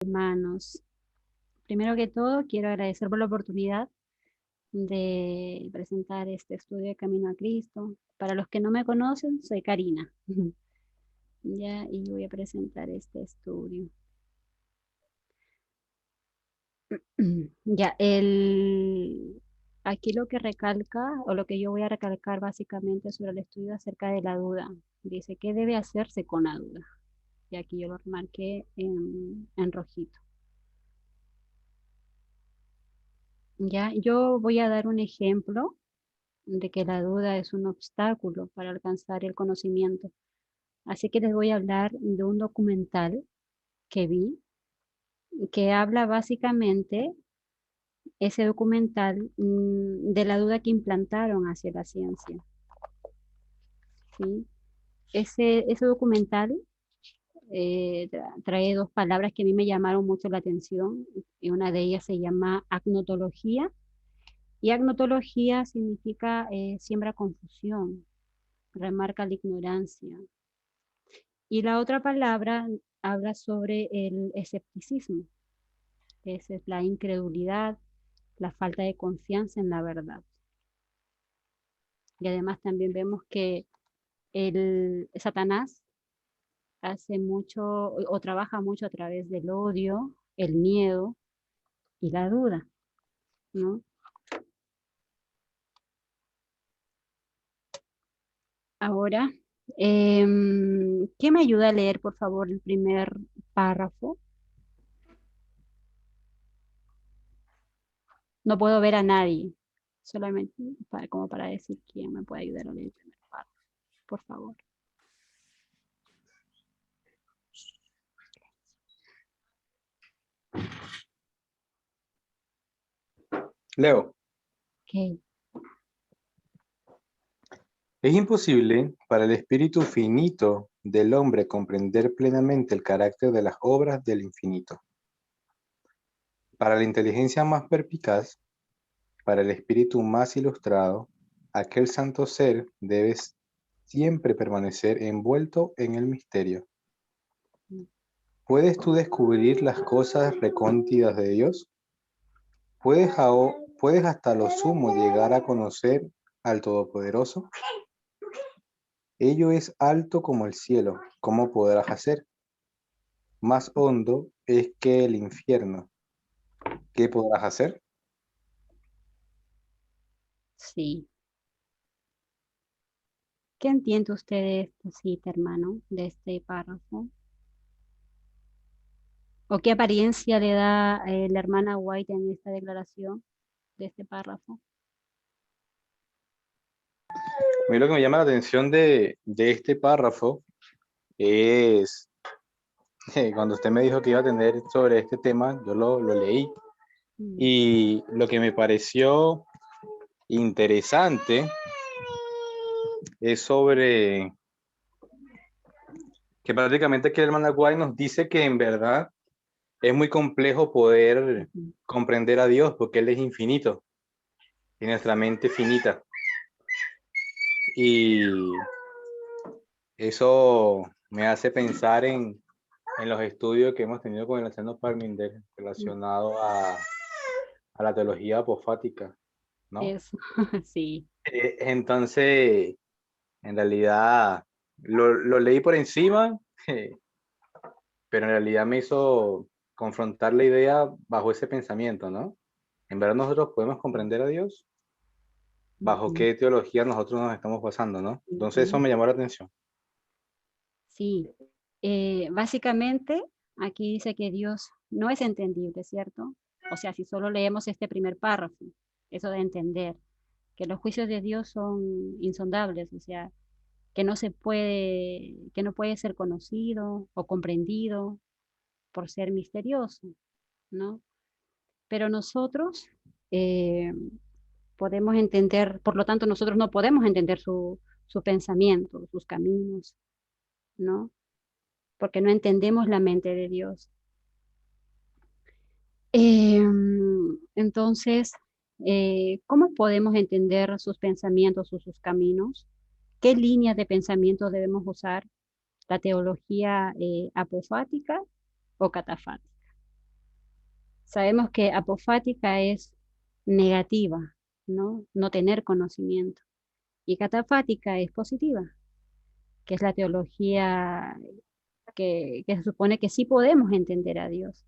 Hermanos, primero que todo quiero agradecer por la oportunidad de presentar este estudio de Camino a Cristo. Para los que no me conocen, soy Karina. Ya, y voy a presentar este estudio. Ya, aquí lo que recalca, o lo que yo voy a recalcar básicamente sobre el estudio acerca de la duda. Dice, ¿qué debe hacerse con la duda? Y aquí yo lo marqué en rojito. Ya, yo voy a dar un ejemplo de que la duda es un obstáculo para alcanzar el conocimiento. Así que les voy a hablar de un documental que vi, que habla básicamente, ese documental, de la duda que implantaron hacia la ciencia. ¿Sí? Ese documental trae dos palabras que a mí me llamaron mucho la atención, y una de ellas se llama agnotología, y agnotología significa siembra confusión, remarca la ignorancia. Y la otra palabra habla sobre el escepticismo. Esa es la incredulidad, la falta de confianza en la verdad. Y además también vemos que el Satanás hace mucho o trabaja mucho a través del odio, el miedo y la duda, ¿no? Ahora, ¿quién me ayuda a leer, por favor, el primer párrafo? No puedo ver a nadie, solamente como para decir quién me puede ayudar a leer el primer párrafo, por favor. Leo, Ok. es imposible para el espíritu finito del hombre comprender plenamente el carácter de las obras del infinito. Para la inteligencia más perspicaz, para el espíritu más ilustrado, aquel santo ser debe siempre permanecer envuelto en el misterio. ¿Puedes tú descubrir las cosas recónditas de Dios? ¿Puedes hasta lo sumo llegar a conocer al Todopoderoso? Ello es alto como el cielo, ¿cómo podrás hacer? Más hondo es que el infierno, ¿qué podrás hacer? Sí. ¿Qué entiende usted de esta cita, hermano, de este párrafo? ¿O qué apariencia le da la hermana White en esta declaración de este párrafo? A mí lo que me llama la atención de este párrafo es cuando usted me dijo que iba a tener sobre este tema, yo lo leí Mm, y lo que me pareció interesante es sobre que prácticamente aquí el hermano White nos dice que en verdad es muy complejo poder ujú. comprender a Dios porque Él es infinito y nuestra mente finita. Y eso me hace pensar en los estudios que hemos tenido con el anciano Parminder relacionado a la teología apofática, ¿no? Eso, sí. Entonces, en realidad, lo leí por encima, pero en realidad me hizo confrontar la idea bajo ese pensamiento, ¿no? En verdad nosotros podemos comprender a Dios, bajo Ujú, qué teología nosotros nos estamos basando, ¿no? Entonces eso ujú. me llamó la atención. Sí. Básicamente, aquí dice que Dios no es entendible, ¿cierto? O sea, si solo leemos este primer párrafo, eso de entender que los juicios de Dios son insondables, o sea, que no puede ser conocido o comprendido por ser misterioso, ¿no? Pero nosotros eh, podemos entender, por lo tanto, nosotros no podemos entender su pensamiento, sus caminos, ¿no? Porque no entendemos la mente de Dios. Eh, entonces, ¿cómo podemos entender sus pensamientos o sus caminos? ¿Qué líneas de pensamiento debemos usar? ¿La teología apofática o catafática? Sabemos que apofática es negativa, ¿no? No tener conocimiento. Y catafática es positiva, que es la teología que se supone que sí podemos entender a Dios,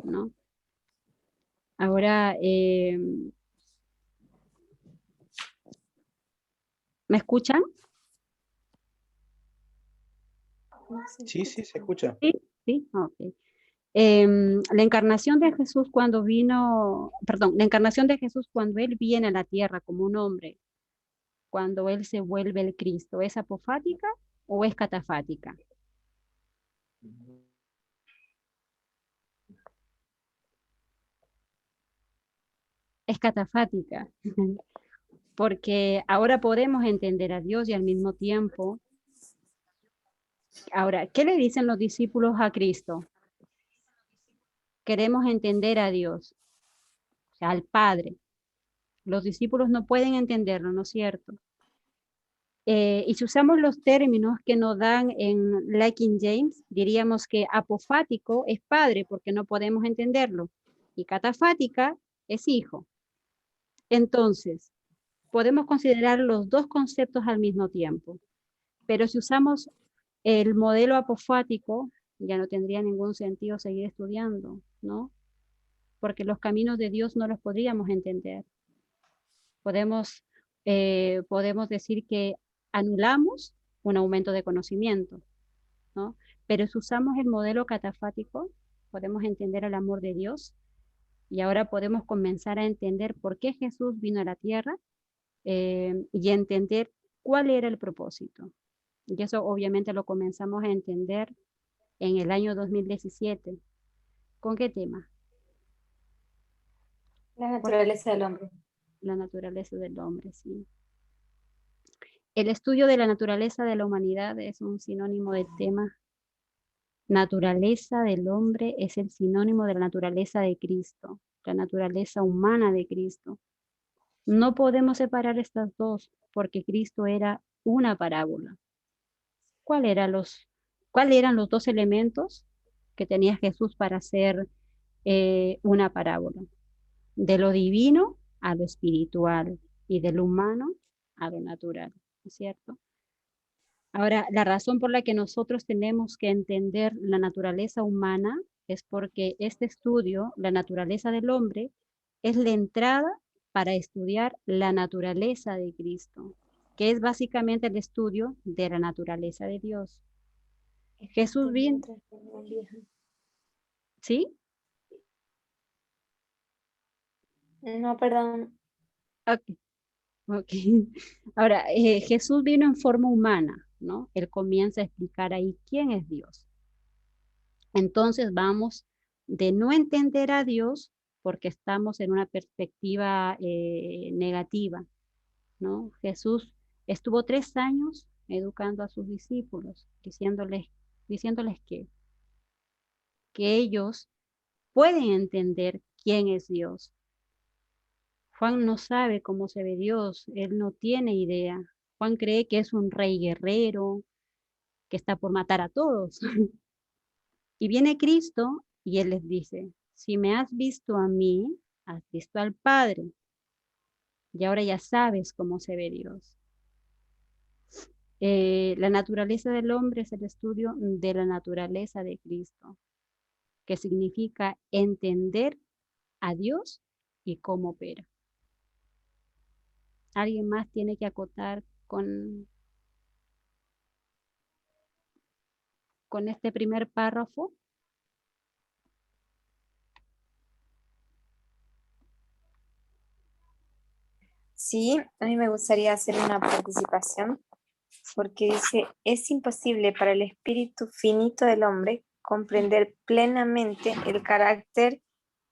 ¿no? Ahora, ¿me escuchan? Sí, sí, se escucha. Sí, sí, ok. La encarnación de Jesús cuando vino, perdón, la encarnación de Jesús cuando Él viene a la tierra como un hombre, cuando Él se vuelve el Cristo, ¿es apofática o es catafática? Es catafática, porque ahora podemos entender a Dios y al mismo tiempo, ahora, ¿qué le dicen los discípulos a Cristo? Queremos entender a Dios, o sea, al Padre. Los discípulos no pueden entenderlo, ¿no es cierto? Y si usamos los términos que nos dan en la King James, diríamos que apofático es padre porque no podemos entenderlo y catafática es hijo. Entonces, podemos considerar los dos conceptos al mismo tiempo, pero si usamos el modelo apofático, ya no tendría ningún sentido seguir estudiando, ¿no? Porque los caminos de Dios no los podríamos entender. Podemos, podemos decir que anulamos un aumento de conocimiento, ¿no? Pero si usamos el modelo catafático, podemos entender el amor de Dios y ahora podemos comenzar a entender por qué Jesús vino a la tierra y entender cuál era el propósito. Y eso obviamente lo comenzamos a entender en el año 2017. ¿Con qué tema? La Por naturaleza del hombre. la naturaleza del hombre, sí. El estudio de la naturaleza de la humanidad es un sinónimo del tema. Naturaleza del hombre es el sinónimo de la naturaleza de Cristo, la naturaleza humana de Cristo. No podemos separar estas dos porque Cristo era una parábola. ¿Cuál cuáles eran los dos elementos que tenía Jesús para hacer una parábola? De lo divino a lo espiritual y de lo humano a lo natural, ¿es cierto? Ahora, la razón por la que nosotros tenemos que entender la naturaleza humana es porque este estudio, la naturaleza del hombre, es la entrada para estudiar la naturaleza de Cristo, que es básicamente el estudio de la naturaleza de Dios. Jesús vino, ¿sí? No, perdón. Ok, ok. Ahora, Jesús vino en forma humana, ¿no? Él comienza a explicar ahí quién es Dios. Entonces vamos de no entender a Dios porque estamos en una perspectiva negativa, ¿no? Jesús estuvo 3 años educando a sus discípulos, diciéndoles que ellos pueden entender quién es Dios. Juan no sabe cómo se ve Dios, él no tiene idea. Juan cree que es un rey guerrero, que está por matar a todos. Y viene Cristo y Él les dice, si me has visto a mí, has visto al Padre. Y ahora ya sabes cómo se ve Dios. La naturaleza del hombre es el estudio de la naturaleza de Cristo, que significa entender a Dios y cómo opera. ¿Alguien más tiene que acotar con este primer párrafo? Sí, a mí me gustaría hacer una participación porque dice, es imposible para el espíritu finito del hombre comprender plenamente el carácter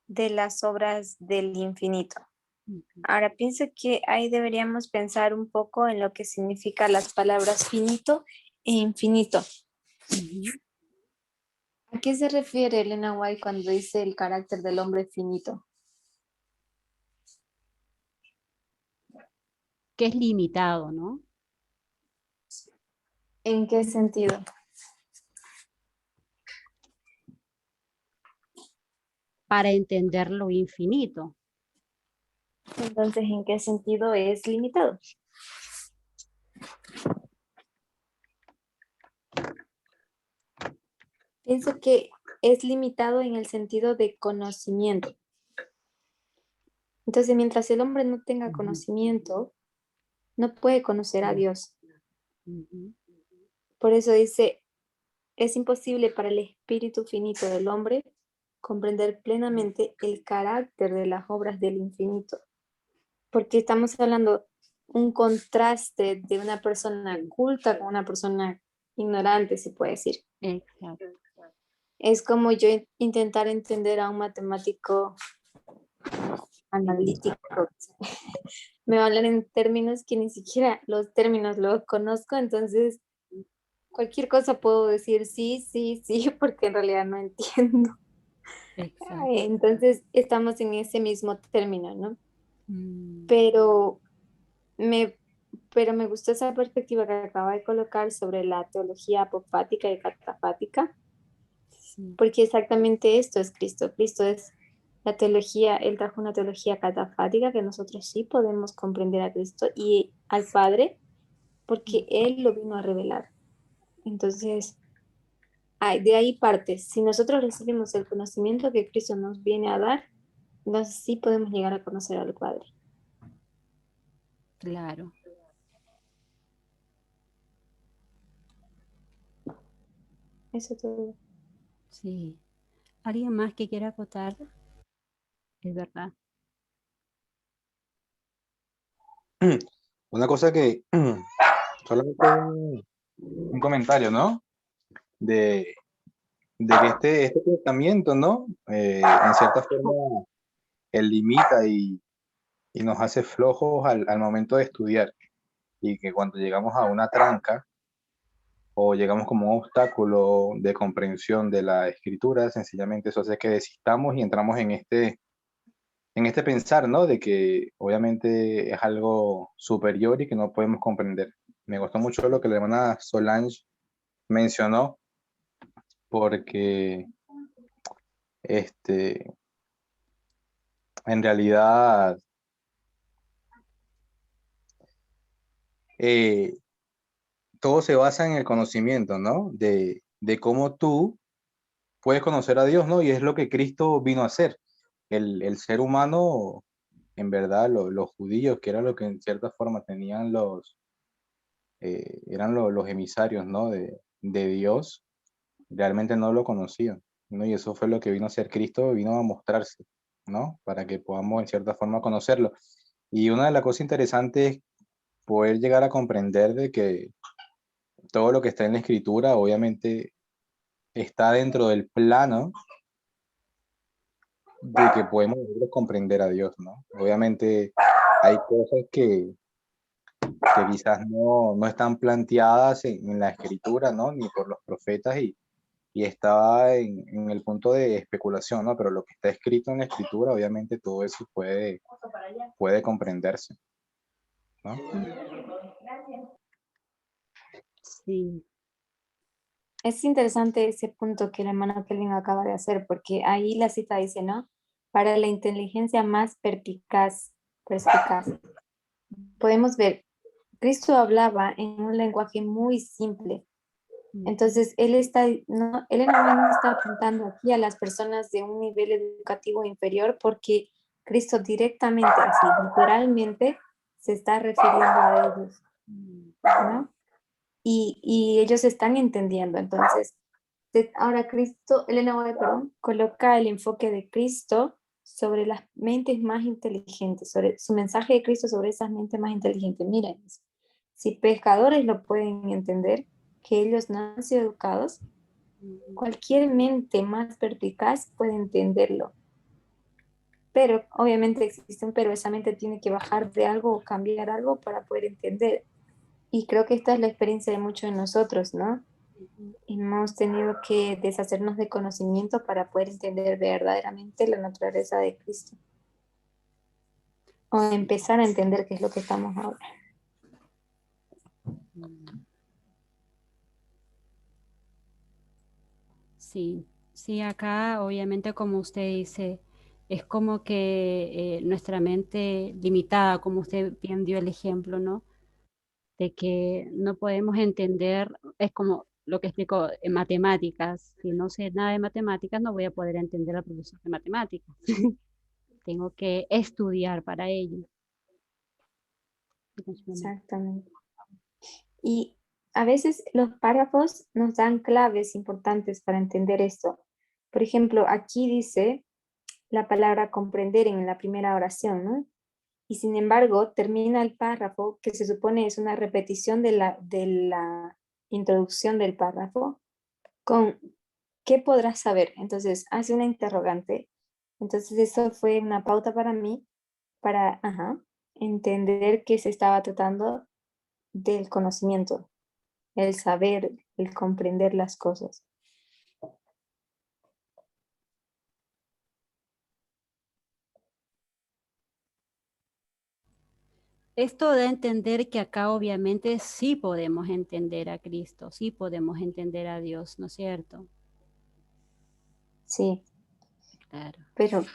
de las obras del infinito. Ahora pienso que ahí deberíamos pensar un poco en lo que significan las palabras finito e infinito. ¿A qué se refiere Elena White cuando dice el carácter del hombre finito? Que es limitado, ¿no? ¿En qué sentido? para entender lo infinito. Entonces, ¿en qué sentido es limitado? Pienso que es limitado en el sentido de conocimiento. Entonces, mientras el hombre no tenga conocimiento, no puede conocer a Dios. Por eso dice, es imposible para el espíritu finito del hombre comprender plenamente el carácter de las obras del infinito. Porque estamos hablando un contraste de una persona culta con una persona ignorante, se puede decir. Exacto. Es como yo intentar entender a un matemático analítico. Me hablan en términos que ni siquiera los términos los conozco, entonces cualquier cosa puedo decir sí, sí, sí, porque en realidad no entiendo. Exacto. Entonces estamos en ese mismo término, ¿no? Mm, Pero me gustó esa perspectiva que acaba de colocar sobre la teología apofática y catafática, sí. porque exactamente esto es Cristo. Cristo es la teología, Él trajo una teología catafática que nosotros sí podemos comprender a Cristo y al Padre, porque Él lo vino a revelar. Entonces, de ahí parte, si nosotros recibimos el conocimiento que Cristo nos viene a dar, entonces sí podemos llegar a conocer al Padre. Claro. Eso todo. Sí. ¿Alguien más que quiera acotar? Es verdad. Una cosa que, solamente un comentario, ¿no? De que este pensamiento, ¿no? En cierta forma, él limita y nos hace flojos al momento de estudiar. Y que cuando llegamos a una tranca o llegamos como un obstáculo de comprensión de la escritura, sencillamente eso hace que desistamos y entramos en este pensar, ¿no? De que obviamente es algo superior y que no podemos comprender. Me gustó mucho lo que la hermana Solange mencionó, porque este, en realidad eh, todo se basa en el conocimiento, ¿no? De cómo tú puedes conocer a Dios, ¿no? Y es lo que Cristo vino a hacer. El ser humano, en verdad, los judíos, que era lo que en cierta forma tenían eran los emisarios, ¿no? De Dios, realmente no lo conocían, ¿no? Y eso fue lo que vino a hacer Cristo, vino a mostrarse, ¿no? Para que podamos en cierta forma conocerlo. Y una de las cosas interesantes es poder llegar a comprender de que todo lo que está en la escritura obviamente está dentro del plano de que podemos nosotros comprender a Dios, ¿no? Obviamente hay cosas que quizás no están planteadas en la escritura, ¿no? Ni por los profetas y está en el punto de especulación, ¿no? Pero lo que está escrito en la escritura, obviamente todo eso puede comprenderse, ¿no? Sí. Es interesante ese punto que el hermano Kelvin acaba de hacer, porque ahí la cita dice, ¿no? Para la inteligencia más perspicaz. Podemos ver, Cristo hablaba en un lenguaje muy simple. Entonces, él no está apuntando aquí a las personas de un nivel educativo inferior porque Cristo directamente, así, literalmente, se está refiriendo a ellos, ¿no? Y ellos están entendiendo. Entonces, ahora Cristo, Elena White, perdón, coloca el enfoque de Cristo sobre las mentes más inteligentes, sobre su mensaje de Cristo sobre esas mentes más inteligentes. Miren, si pescadores lo pueden entender, que ellos no han sido educados, cualquier mente más perspicaz puede entenderlo. Pero obviamente existe un pero, esa mente tiene que bajar de algo o cambiar algo para poder entender. Y creo que esta es la experiencia de muchos de nosotros, ¿no? Hemos tenido que deshacernos de conocimiento para poder entender verdaderamente la naturaleza de Cristo. O empezar a entender qué es lo que estamos ahora. Sí, Sí, acá obviamente como usted dice, es como que nuestra mente limitada, como usted bien dio el ejemplo, ¿no? De que no podemos entender, es como lo que explico en matemáticas. Si no sé nada de matemáticas, no voy a poder entender al profesor de matemáticas. Tengo que estudiar para ello. Exactamente. Y a veces los párrafos nos dan claves importantes para entender esto. Por ejemplo, aquí dice la palabra comprender en la primera oración, ¿no? Y sin embargo, termina el párrafo que se supone es una repetición de la introducción del párrafo con ¿qué podrás saber? Entonces, hace una interrogante. Entonces, eso fue una pauta para mí para entender que se estaba tratando del conocimiento, el saber, el comprender las cosas. Esto da a entender que acá obviamente sí podemos entender a Cristo, sí podemos entender a Dios, ¿no es cierto? Sí, Claro. pero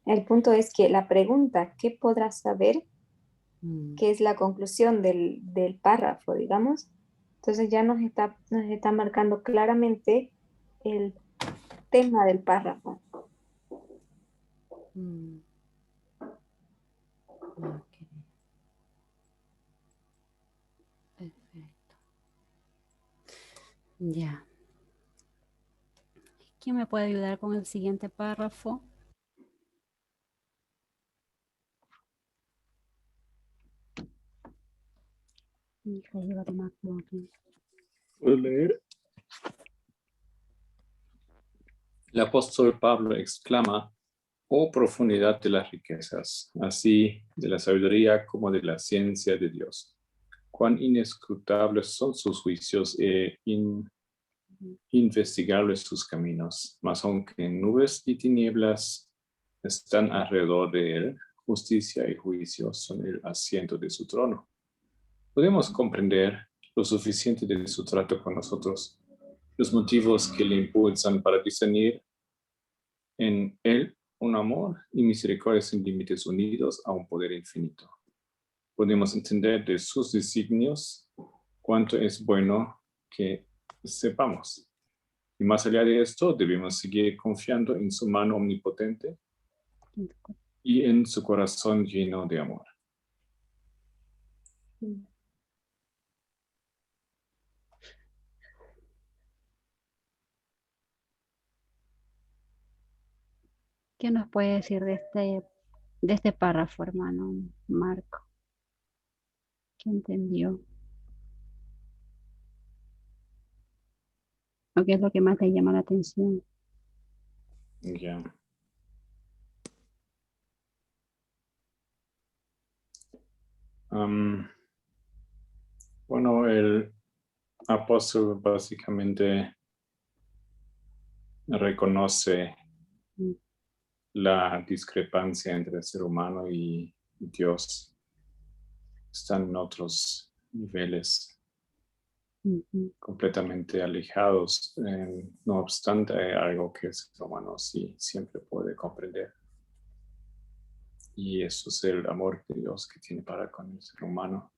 el punto es que la pregunta, ¿qué podrás saber? Mm. Que es la conclusión del párrafo, digamos. Entonces ya nos está marcando claramente el tema del párrafo. Mm. Ok, perfecto. Ya. ¿Quién me puede ayudar con el siguiente párrafo? Hija, llévate más aquí. ¿Puedo leer? El apóstol Pablo exclama: oh profundidad de las riquezas, así de la sabiduría como de la ciencia de Dios. Cuán inescrutables son sus juicios e investigables sus caminos, mas aunque nubes y tinieblas están alrededor de él, justicia y juicio son el asiento de su trono. Podemos comprender lo suficiente de su trato con nosotros, los motivos que le impulsan para discernir en él un amor y misericordia sin límites unidos a un poder infinito. Podemos entender de sus designios cuánto es bueno que sepamos. Y más allá de esto, debemos seguir confiando en su mano omnipotente y en su corazón lleno de amor. ¿Qué nos puede decir de este párrafo, hermano Marco? ¿Qué entendió? ¿O qué es lo que más le llama la atención? Ya. Bueno, el apóstol básicamente reconoce Mm. la discrepancia entre el ser humano y Dios. Están en otros niveles completamente alejados. No obstante, hay algo que el ser humano sí siempre puede comprender. Y eso es el amor de Dios que tiene para con el ser humano.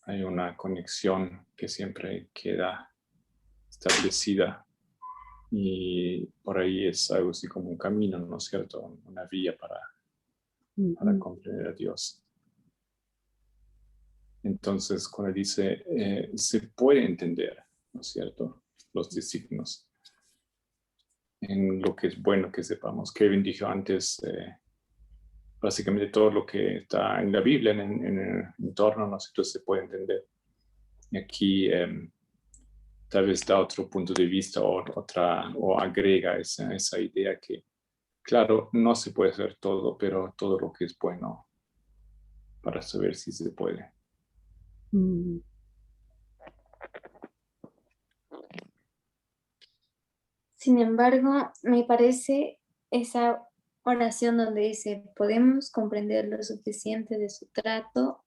Hay una conexión que siempre queda establecida y por ahí es algo así como un camino, ¿no es cierto? Una vía para comprender a Dios. Entonces, cuando dice, se puede entender, ¿no es cierto? Los designios en lo que es bueno que sepamos. Kevin dijo antes, básicamente todo lo que está en la Biblia, en el entorno a nosotros se puede entender. Y aquí tal vez da otro punto de vista o agrega esa idea que, claro, no se puede hacer todo, pero todo lo que es bueno para saber si se puede. Mm. Sin embargo, me parece esa oración donde dice, podemos comprender lo suficiente de su trato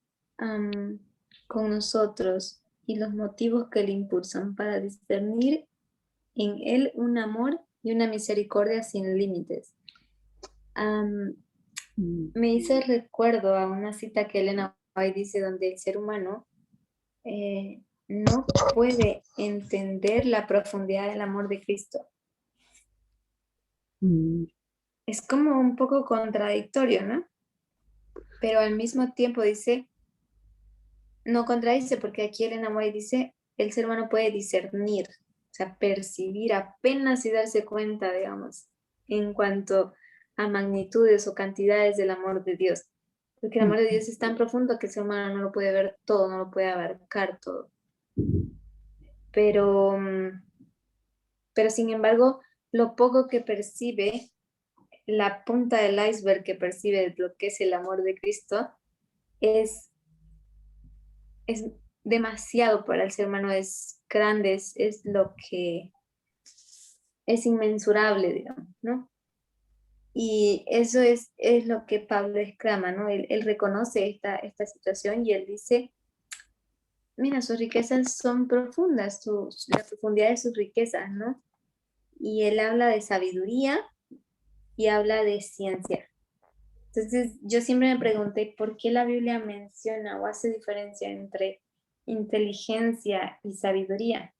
con nosotros. y los motivos que le impulsan para discernir en él un amor y una misericordia sin límites. Me hizo recuerdo a una cita que Elena White dice donde el ser humano no puede entender la profundidad del amor de Cristo. Es como un poco contradictorio, ¿no? Pero al mismo tiempo dice, no contradice, porque aquí Elena White dice, el ser humano puede discernir, o sea, percibir apenas y darse cuenta, digamos, en cuanto a magnitudes o cantidades del amor de Dios. Porque el amor de Dios es tan profundo que el ser humano no lo puede ver todo, no lo puede abarcar todo. Pero sin embargo, lo poco que percibe, la punta del iceberg que percibe lo que es el amor de Cristo, es demasiado para el ser humano, es grande, es lo que es inmensurable, digamos, ¿no? Y eso es lo que Pablo exclama, ¿no? Él reconoce esta situación y él dice, mira, sus riquezas son profundas, la profundidad de sus riquezas, ¿no? Y él habla de sabiduría y habla de ciencia. Entonces, yo siempre me pregunté por qué la Biblia menciona o hace diferencia entre inteligencia y sabiduría.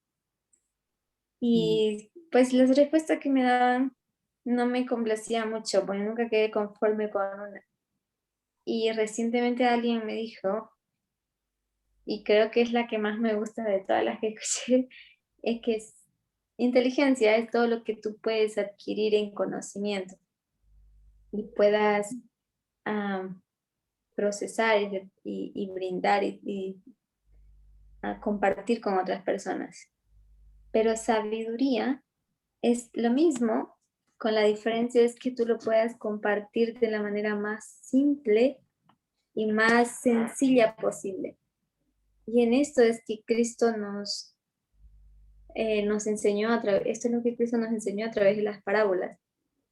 Y pues las respuestas que me daban no me complacía mucho, porque nunca quedé conforme con una. Y recientemente alguien me dijo, y creo que es la que más me gusta de todas las que escuché, es que inteligencia es todo lo que tú puedes adquirir en conocimiento y puedas procesar y brindar y compartir con otras personas. Pero sabiduría es lo mismo, con la diferencia es que tú lo puedas compartir de la manera más simple y más sencilla posible. Y en esto es que Cristo nos enseñó esto es lo que Cristo nos enseñó a través de las parábolas.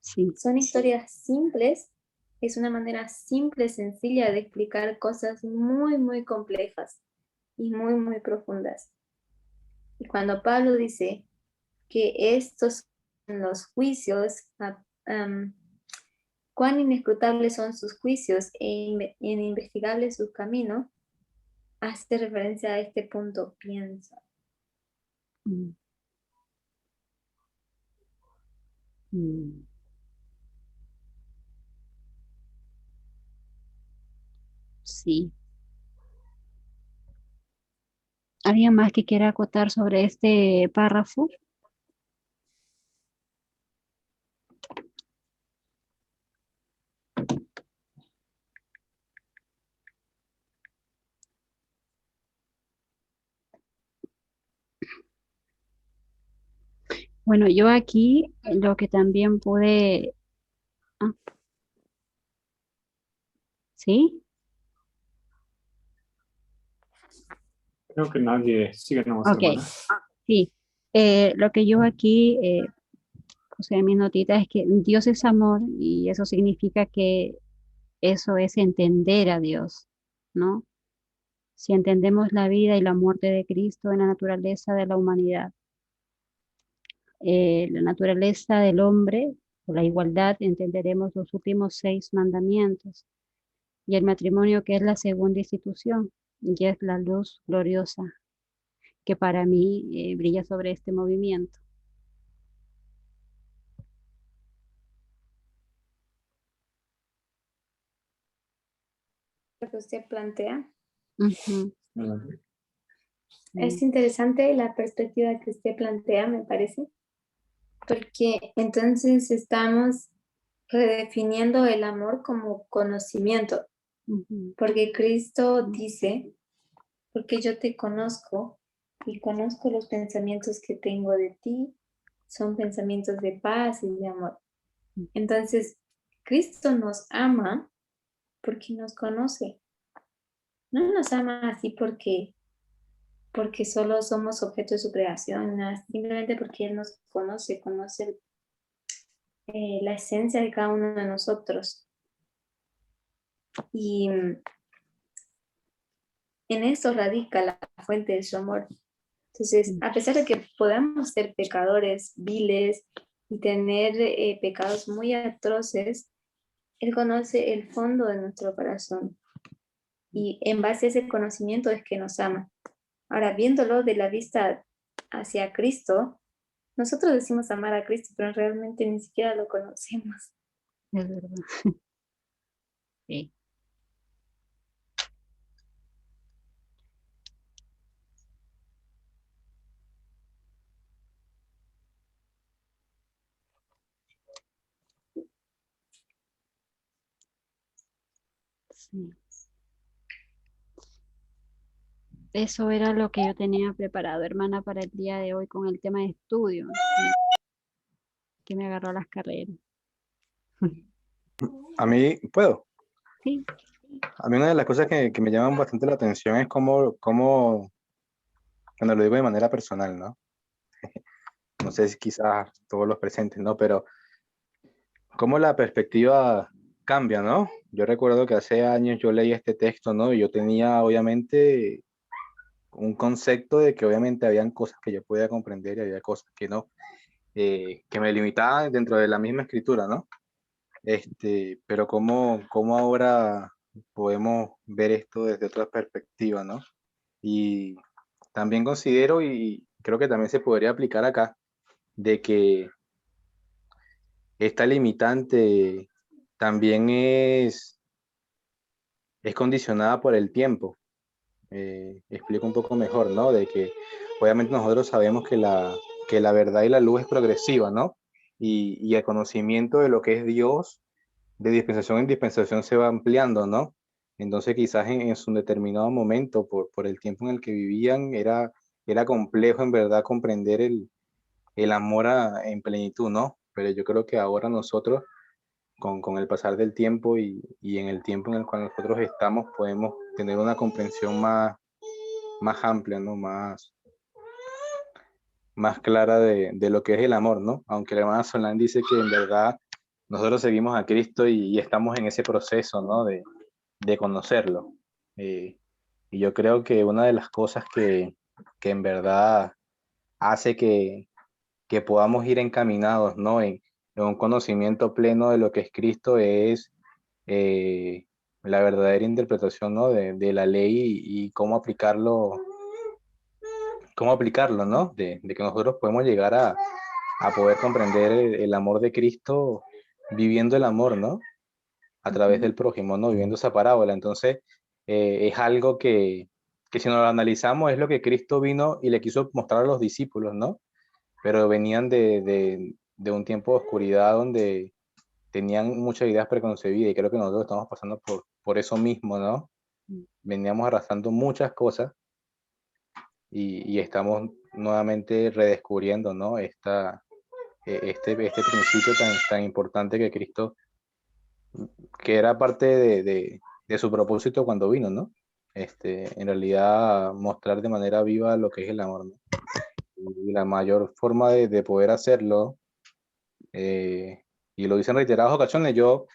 Sí. Son historias simples, es una manera simple, sencilla de explicar cosas muy, muy complejas y muy, muy profundas. Y cuando Pablo dice que estos son los juicios, cuán inescrutables son sus juicios e inimvestigables sus caminos, hace referencia a este punto, piensa. Sí. ¿Alguien más que quiera acotar sobre este párrafo? Bueno, yo aquí lo que también pude... ¿Sí? Creo que nadie sigue nomás, Ok, hermana. sí. Lo que yo aquí puse en mis notitas es que Dios es amor y eso significa que eso es entender a Dios, ¿no? Si entendemos la vida y la muerte de Cristo en la naturaleza de la humanidad, la naturaleza del hombre, o la igualdad, entenderemos los últimos 6 mandamientos y el matrimonio que es la segunda institución y es la luz gloriosa que para mí brilla sobre este movimiento. Lo que usted plantea. Uh-huh. Es interesante la perspectiva que usted plantea, me parece, porque entonces estamos redefiniendo el amor como conocimiento, porque Cristo dice, porque yo te conozco y conozco los pensamientos que tengo de ti, son pensamientos de paz y de amor. Entonces, Cristo nos ama porque nos conoce. No nos ama así porque solo somos objeto de su creación, simplemente porque Él nos conoce la esencia de cada uno de nosotros. Y en eso radica la fuente de su amor. Entonces, a pesar de que podamos ser pecadores viles y tener pecados muy atroces, Él conoce el fondo de nuestro corazón. Y en base a ese conocimiento es que nos ama. Ahora, viéndolo de la vista hacia Cristo, nosotros decimos amar a Cristo, pero realmente ni siquiera lo conocemos. Es verdad. Sí. Sí. Eso era lo que yo tenía preparado, hermana, para el día de hoy con el tema de estudio, que me agarró a las carreras. A mí, puedo. Sí, A mí una de las cosas que me llaman bastante la atención es cómo, cuando lo digo de manera personal, ¿no? No sé si quizás todos los presentes, ¿no? Pero cómo la perspectiva cambia, ¿no? Yo recuerdo que hace años yo leí este texto, ¿no? Y yo tenía obviamente un concepto de que obviamente habían cosas que yo podía comprender y había cosas que no, que me limitaban dentro de la misma escritura, ¿no? Pero cómo ahora podemos ver esto desde otra perspectiva, ¿no? Y también considero, y creo que también se podría aplicar acá, de que esta limitante también es condicionada por el tiempo. Explico un poco mejor, ¿no? De que obviamente nosotros sabemos que la verdad y la luz es progresiva, ¿no? Y el conocimiento de lo que es Dios, de dispensación en dispensación, se va ampliando, ¿no? Entonces quizás en su determinado momento, por el tiempo en el que vivían, era complejo en verdad comprender el amor en plenitud, ¿no? Pero yo creo que ahora nosotros, con el pasar del tiempo y en el tiempo en el cual nosotros estamos, podemos tener una comprensión más amplia, ¿no? Más clara de lo que es el amor, ¿no? Aunque la hermana Solán dice que en verdad nosotros seguimos a Cristo y estamos en ese proceso, ¿no? De conocerlo. Y yo creo que una de las cosas que en verdad hace que podamos ir encaminados, ¿no? En un conocimiento pleno de lo que es Cristo es la verdadera interpretación, ¿no? De la ley y cómo aplicarlo, ¿no? De que nosotros podemos llegar a poder comprender el amor de Cristo viviendo el amor, ¿no? A través del prójimo, ¿no? Viviendo esa parábola. Entonces, es algo que si nos lo analizamos es lo que Cristo vino y le quiso mostrar a los discípulos, ¿no? Pero venían de un tiempo de oscuridad donde tenían muchas ideas preconcebidas y creo que nosotros estamos pasando por eso mismo, ¿no? Veníamos arrastrando muchas cosas y estamos nuevamente redescubriendo, ¿no? Este principio tan importante que Cristo, que era parte de su propósito cuando vino, ¿no? En realidad mostrar de manera viva lo que es el amor, ¿no? Y la mayor forma de poder hacerlo, y lo dicen reiteradas ocasiones, yo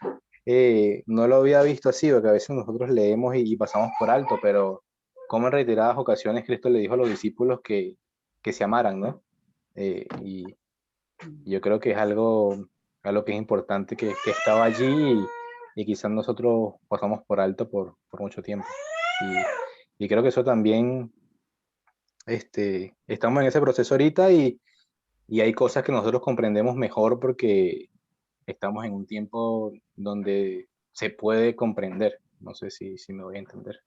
no lo había visto así, porque a veces nosotros leemos y pasamos por alto, pero como en reiteradas ocasiones Cristo le dijo a los discípulos que se amaran, ¿no? Y yo creo que es algo que es importante que estaba allí y quizás nosotros pasamos por alto por mucho tiempo. Y creo que eso también, estamos en ese proceso ahorita y hay cosas que nosotros comprendemos mejor porque estamos en un tiempo donde se puede comprender. No sé si me voy a entender.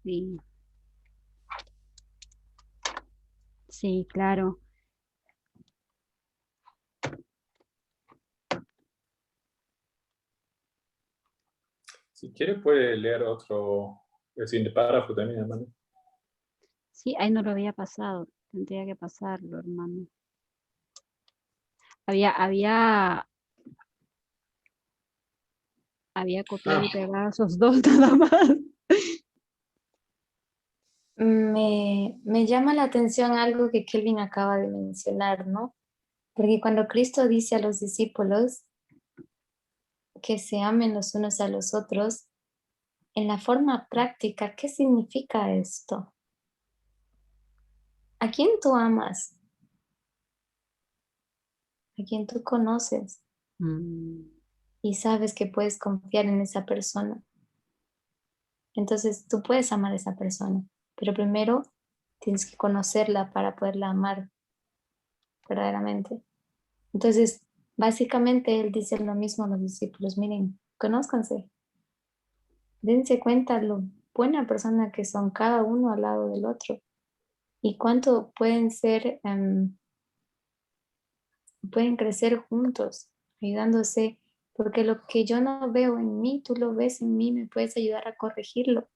sí, sí, claro. Si quiere puede leer el siguiente párrafo también, hermano. Sí, ahí no lo había pasado. Tendría que pasarlo, hermano. Había copiado y pegado esos dos nada más. Me llama la atención algo que Kelvin acaba de mencionar, ¿no? Porque cuando Cristo dice a los discípulos que se amen los unos a los otros, en la forma práctica, ¿qué significa esto? ¿A quién tú amas? ¿A quién tú conoces? Mm, Y sabes que puedes confiar en esa persona. Entonces tú puedes amar a esa persona, pero primero tienes que conocerla para poderla amar verdaderamente. Entonces, básicamente él dice lo mismo a los discípulos, miren, conózcanse, dense cuenta lo buena persona que son cada uno al lado del otro y cuánto pueden ser, pueden crecer juntos, ayudándose, porque lo que yo no veo en mí, tú lo ves en mí, me puedes ayudar a corregirlo.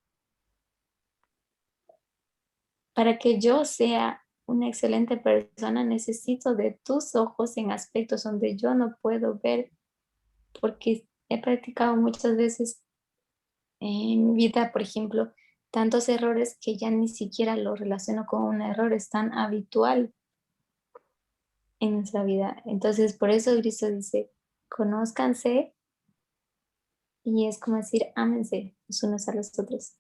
Para que yo sea una excelente persona, necesito de tus ojos en aspectos donde yo no puedo ver, porque he practicado muchas veces en mi vida, por ejemplo, tantos errores que ya ni siquiera lo relaciono con un error, es tan habitual en nuestra vida. Entonces, por eso Cristo dice, conózcanse y es como decir, ámense los unos a los otros.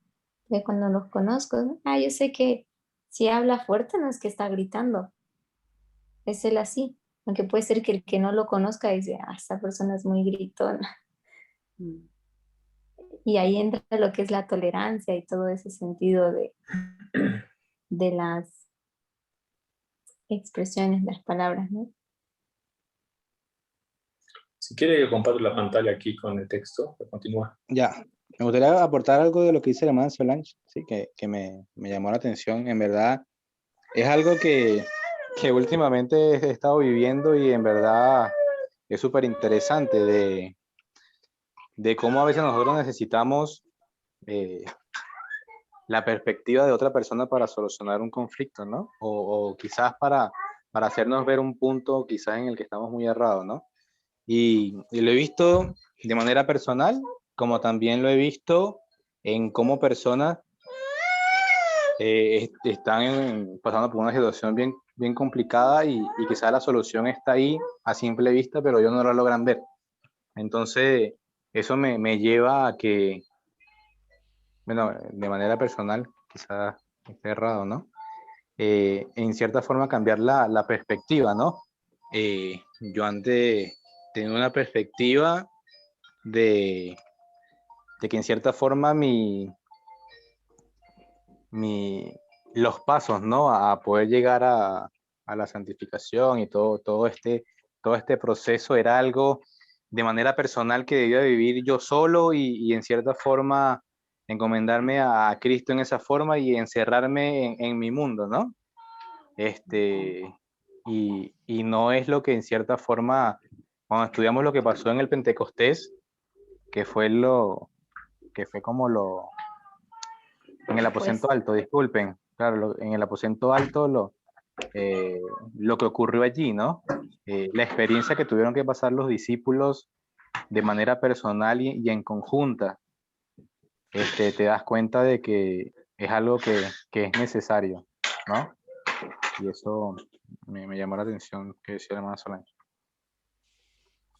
Porque cuando los conozco, yo sé que si habla fuerte no es que está gritando, es él así. Aunque puede ser que el que no lo conozca dice, esta persona es muy gritona. mm. Y ahí entra lo que es la tolerancia y todo ese sentido de las expresiones, las palabras, ¿no? Si quiere, comparto la pantalla aquí con el texto. Continúa. Ya, me gustaría aportar algo de lo que dice la hermana Solange, sí, que me llamó la atención. En verdad, es algo que últimamente he estado viviendo y en verdad es súper interesante de cómo a veces nosotros necesitamos la perspectiva de otra persona para solucionar un conflicto, ¿no? O quizás para hacernos ver un punto quizás en el que estamos muy errados, ¿no? Y lo he visto de manera personal, como también lo he visto en cómo personas están pasando por una situación bien complicada y quizás la solución está ahí a simple vista, pero ellos no la logran ver. Entonces, eso me lleva a que, bueno, de manera personal, quizás esté errado, ¿no? En cierta forma cambiar la perspectiva, ¿no? Yo antes tenía una perspectiva de que en cierta forma los pasos, ¿no? A poder llegar a la santificación y todo este proceso era algo de manera personal que debía vivir yo solo y en cierta forma encomendarme a Cristo en esa forma y encerrarme en mi mundo, ¿no? Y no es lo que en cierta forma, cuando estudiamos lo que pasó en el Pentecostés, que fue como en el Pues, aposento alto, disculpen, claro, en el aposento alto lo que ocurrió allí, ¿no? La experiencia que tuvieron que pasar los discípulos de manera personal y en conjunta, te das cuenta de que es algo que es necesario, ¿no? Y eso me llamó la atención que decía la hermana Solange.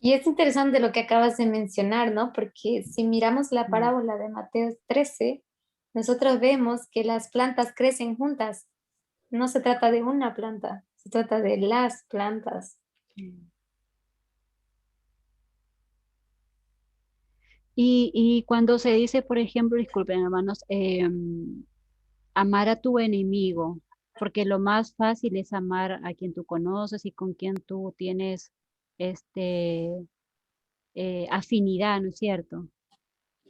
y es interesante lo que acabas de mencionar, ¿no? Porque si miramos la Mm. parábola de Mateo 13, nosotros vemos que las plantas crecen juntas. No se trata de una planta, se trata de las plantas. Y cuando se dice, por ejemplo, disculpen hermanos, amar a tu enemigo, porque lo más fácil es amar a quien tú conoces y con quien tú tienes este, afinidad, ¿no es cierto?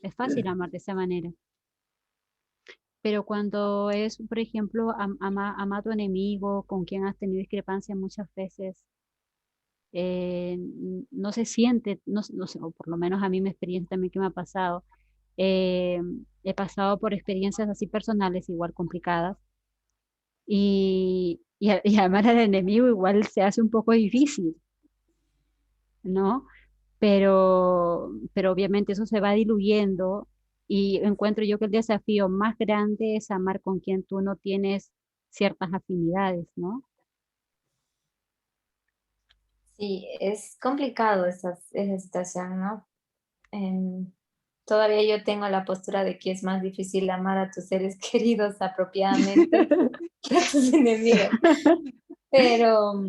Es fácil amar de esa manera. Pero cuando es, por ejemplo, ama a tu enemigo, con quien has tenido discrepancia muchas veces, no se siente, no sé, o por lo menos a mí mi experiencia también que me ha pasado, eh, he pasado por experiencias así personales igual complicadas y amar al enemigo igual se hace un poco difícil, ¿no? Pero obviamente eso se va diluyendo Y encuentro yo que el desafío más grande es amar con quien tú no tienes ciertas afinidades, ¿no? Sí, es complicado esa situación, ¿no? Todavía yo tengo la postura de que es más difícil amar a tus seres queridos apropiadamente que a tus enemigos. Pero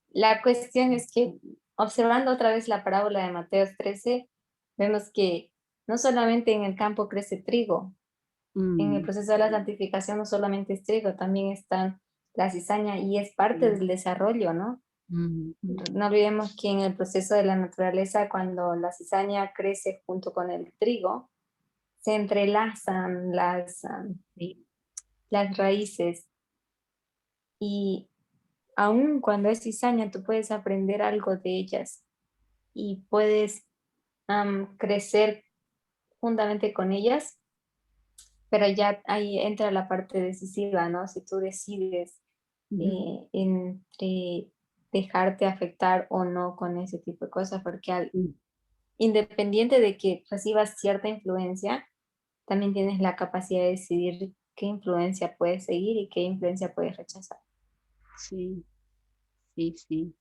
la cuestión es que, observando otra vez la parábola de Mateo 13, vemos que no solamente en el campo crece trigo, en el Mm, proceso de la santificación no solamente es trigo, también está la cizaña y es parte del desarrollo, ¿no? mm, No olvidemos que en el proceso de la naturaleza, cuando la cizaña crece junto con el trigo, se entrelazan sí. las raíces y aun cuando es cizaña, tú puedes aprender algo de ellas y puedes crecer juntamente con ellas, pero ya ahí entra la parte decisiva, ¿no? Si tú decides Ujú, entre dejarte afectar o no con ese tipo de cosas, porque mm, independiente de que recibas cierta influencia, también tienes la capacidad de decidir qué influencia puedes seguir y qué influencia puedes rechazar. sí, sí, sí.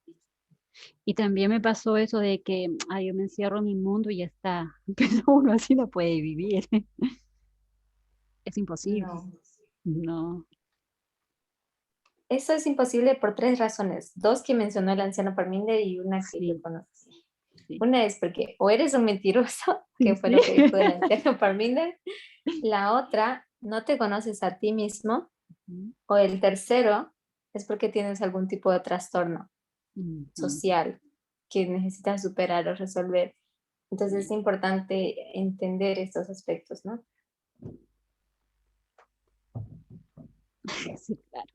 Y también me pasó eso de que yo me encierro en mi mundo y ya está. Pero uno así no puede vivir. Es imposible. No. No. Eso es imposible por tres razones. Dos que mencionó el anciano Parminder y una que yo Sí, conocí. sí. Una es porque o eres un mentiroso, Sí, que fue sí. lo que dijo el anciano Parminder. La otra, no te conoces a ti mismo. Ujú, O el tercero es porque tienes algún tipo de trastorno ujú, social que necesitas superar o resolver. Entonces es sí. importante entender estos aspectos, ¿no? Sí, claro.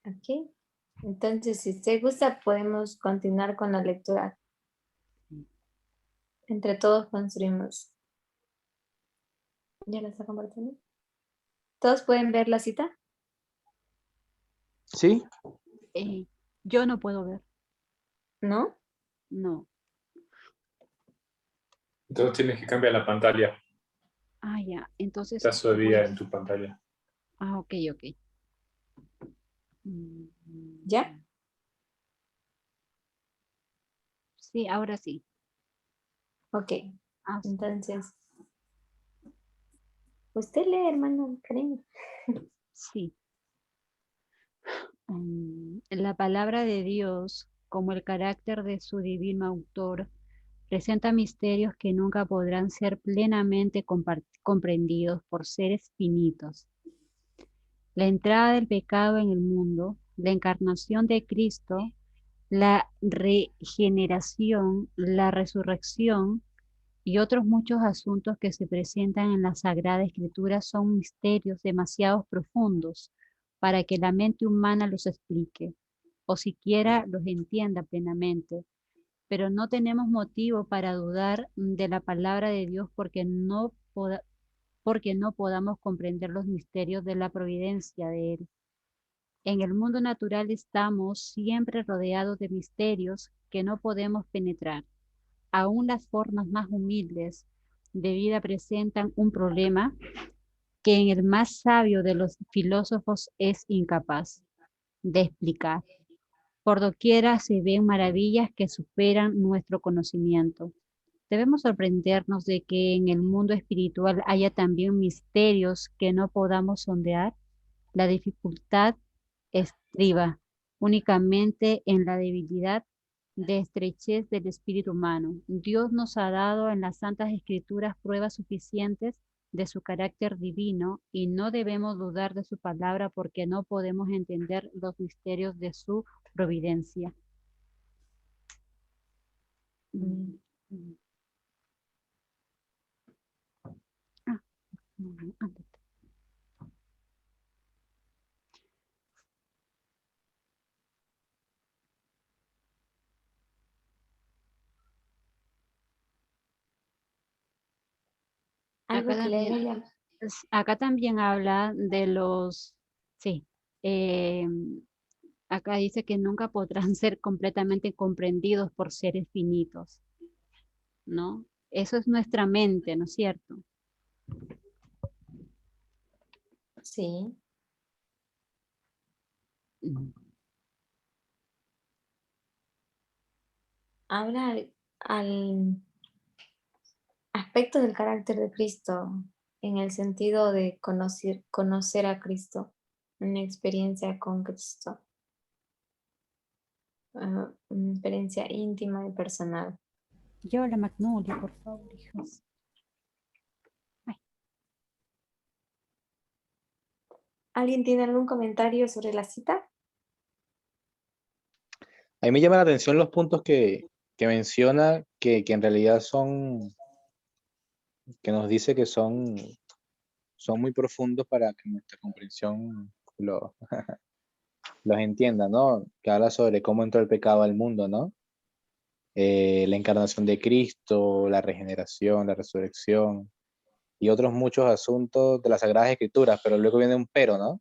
Ok. Entonces, si te gusta, podemos continuar con la lectura. Entre todos construimos. ¿Ya la está compartiendo? ¿Todos pueden ver la cita? ¿Sí? Yo no puedo ver. ¿No? No. Entonces tienes que cambiar la pantalla. Ya. Entonces, Estás voy todavía a... en tu pantalla. Ok, ok. Mm, ¿Ya? Sí, ahora sí. Ok. Sí. Entonces, usted lee, hermano, cariño. Sí. La palabra de Dios, como el carácter de su divino autor, presenta misterios que nunca podrán ser plenamente comprendidos por seres finitos. La entrada del pecado en el mundo, la encarnación de Cristo, la regeneración, la resurrección y otros muchos asuntos que se presentan en la Sagrada Escritura son misterios demasiado profundos para que la mente humana los explique o siquiera los entienda plenamente. Pero no tenemos motivo para dudar de la palabra de Dios porque no podamos comprender los misterios de la providencia de Él. En el mundo natural estamos siempre rodeados de misterios que no podemos penetrar. Aún las formas más humildes de vida presentan un problema que en el más sabio de los filósofos es incapaz de explicar. Por doquiera se ven maravillas que superan nuestro conocimiento. Debemos sorprendernos de que en el mundo espiritual haya también misterios que no podamos sondear. La dificultad estriba únicamente en la debilidad de estrechez del espíritu humano. Dios nos ha dado en las Santas Escrituras pruebas suficientes de su carácter divino y no debemos dudar de su palabra porque no podemos entender los misterios de su providencia. Mm. Mm, mm. Ah, no, no, antes. Algo Acá que le también, haya. acá también habla de los, sí, eh, acá dice que nunca podrán ser completamente comprendidos por seres finitos, ¿no? Eso es nuestra mente, ¿no es cierto? Sí. Habla al aspecto del carácter de Cristo en el sentido de conocer a Cristo, una experiencia con Cristo, una experiencia íntima y personal. Lleva la magnolia, por favor, hijos. Ay. ¿Alguien tiene algún comentario sobre la cita? A mí me llama la atención los puntos que menciona, que en realidad son, que nos dice que son muy profundos para que nuestra comprensión los entienda, ¿no? Que habla sobre cómo entró el pecado al mundo, ¿no? La encarnación de Cristo, la regeneración, la resurrección y otros muchos asuntos de las Sagradas Escrituras, pero luego viene un pero, ¿no?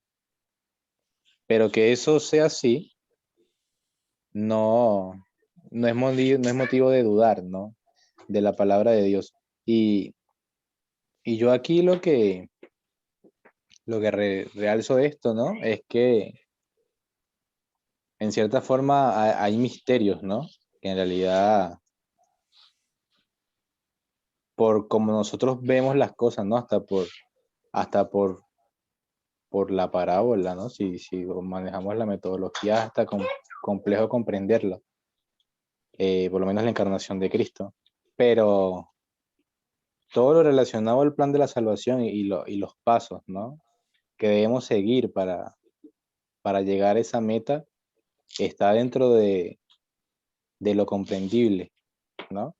Pero que eso sea así, no, no es motivo de dudar, ¿no? De la palabra de Dios. Y yo aquí realzo de esto, ¿no? Es que en cierta forma hay misterios, ¿no? Que en realidad, por como nosotros vemos las cosas, ¿no? Hasta por la parábola, ¿no? Si manejamos la metodología, hasta complejo comprenderla, por lo menos la encarnación de Cristo. Pero todo lo relacionado al plan de la salvación y los pasos, ¿no? Que debemos seguir para llegar a esa meta, está dentro de lo comprendible, ¿no?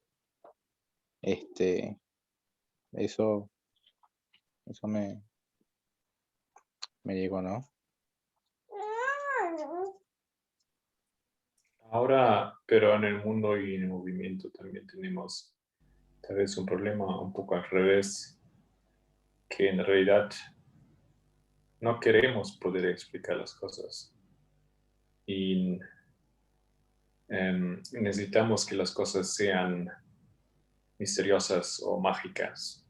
Eso me llegó, ¿no? Ahora, pero en el mundo y en el movimiento también tenemos tal vez un problema un poco al revés, que en realidad no queremos poder explicar las cosas y necesitamos que las cosas sean misteriosas o mágicas.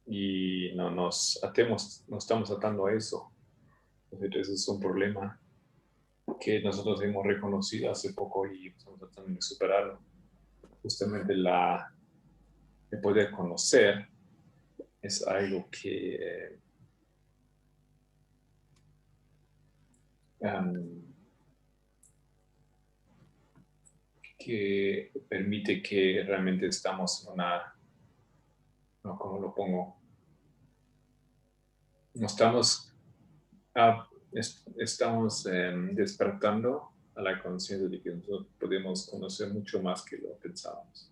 Y no nos estamos atando a eso. Entonces, ese es un problema que nosotros hemos reconocido hace poco y estamos tratando de superarlo. Justamente el poder conocer es algo que permite que realmente estamos en una, no, ¿cómo lo pongo? No estamos, estamos despertando a la conciencia de que nosotros podemos conocer mucho más que lo pensábamos.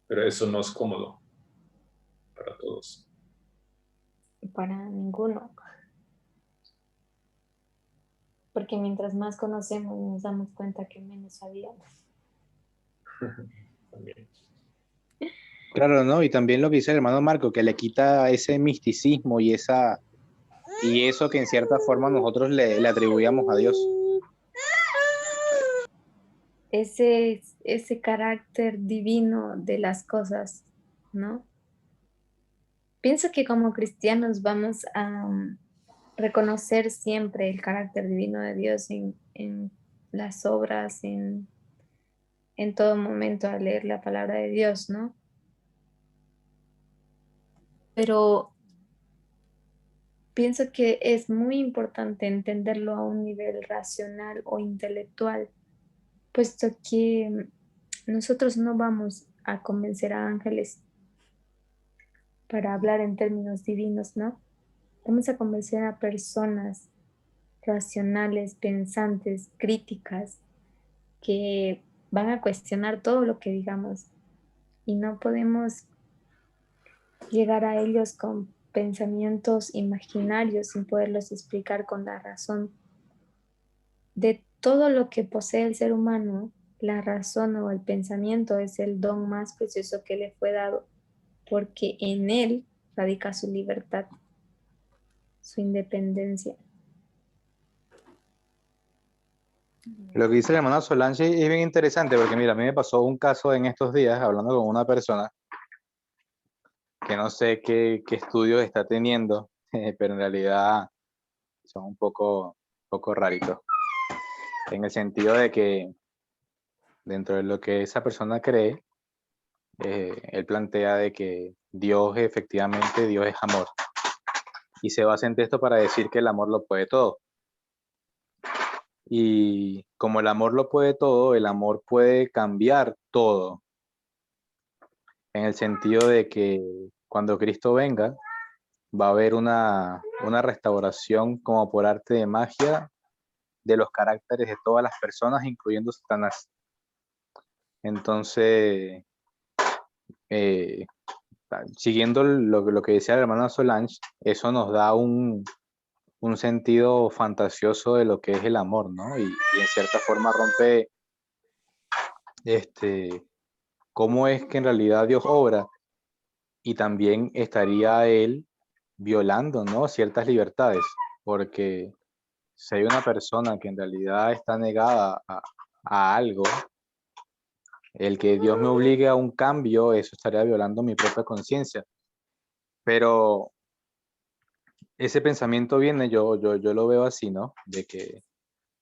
Pero eso no es cómodo para todos. Para ninguno. Porque mientras más conocemos nos damos cuenta que menos sabíamos. También. Claro, ¿no? Y también lo que dice el hermano Marco, que le quita ese misticismo y eso que en cierta forma nosotros le atribuíamos a Dios. Ese carácter divino de las cosas, ¿no? Pienso que como cristianos vamos a reconocer siempre el carácter divino de Dios en las obras, en todo momento al leer la palabra de Dios, ¿no? Pero pienso que es muy importante entenderlo a un nivel racional o intelectual, puesto que nosotros no vamos a convencer a ángeles para hablar en términos divinos, ¿no? Vamos a convencer a personas racionales, pensantes, críticas, que van a cuestionar todo lo que digamos y no podemos llegar a ellos con pensamientos imaginarios sin poderlos explicar con la razón. De todo lo que posee el ser humano, la razón o el pensamiento es el don más precioso que le fue dado, porque en él radica su libertad. su independencia. Lo que dice la hermana Solange es bien interesante porque mira, a mí me pasó un caso en estos días hablando con una persona que no sé qué estudios está teniendo, pero en realidad son un poco raritos. En el sentido de que dentro de lo que esa persona cree, él plantea de que Dios efectivamente, Dios es amor. Y se basa en esto para decir que el amor lo puede todo. Y como el amor lo puede todo, el amor puede cambiar todo. En el sentido de que cuando Cristo venga, va a haber una restauración como por arte de magia de los caracteres de todas las personas, incluyendo Satanás. Entonces, siguiendo lo que decía la hermana Solange, eso nos da un sentido fantasioso de lo que es el amor, ¿no? Y en cierta forma rompe cómo es que en realidad Dios obra y también estaría Él violando, ¿no? Ciertas libertades, porque si hay una persona que en realidad está negada a algo, el que Dios me obligue a un cambio, eso estaría violando mi propia conciencia. Pero ese pensamiento viene, yo lo veo así, ¿no? De que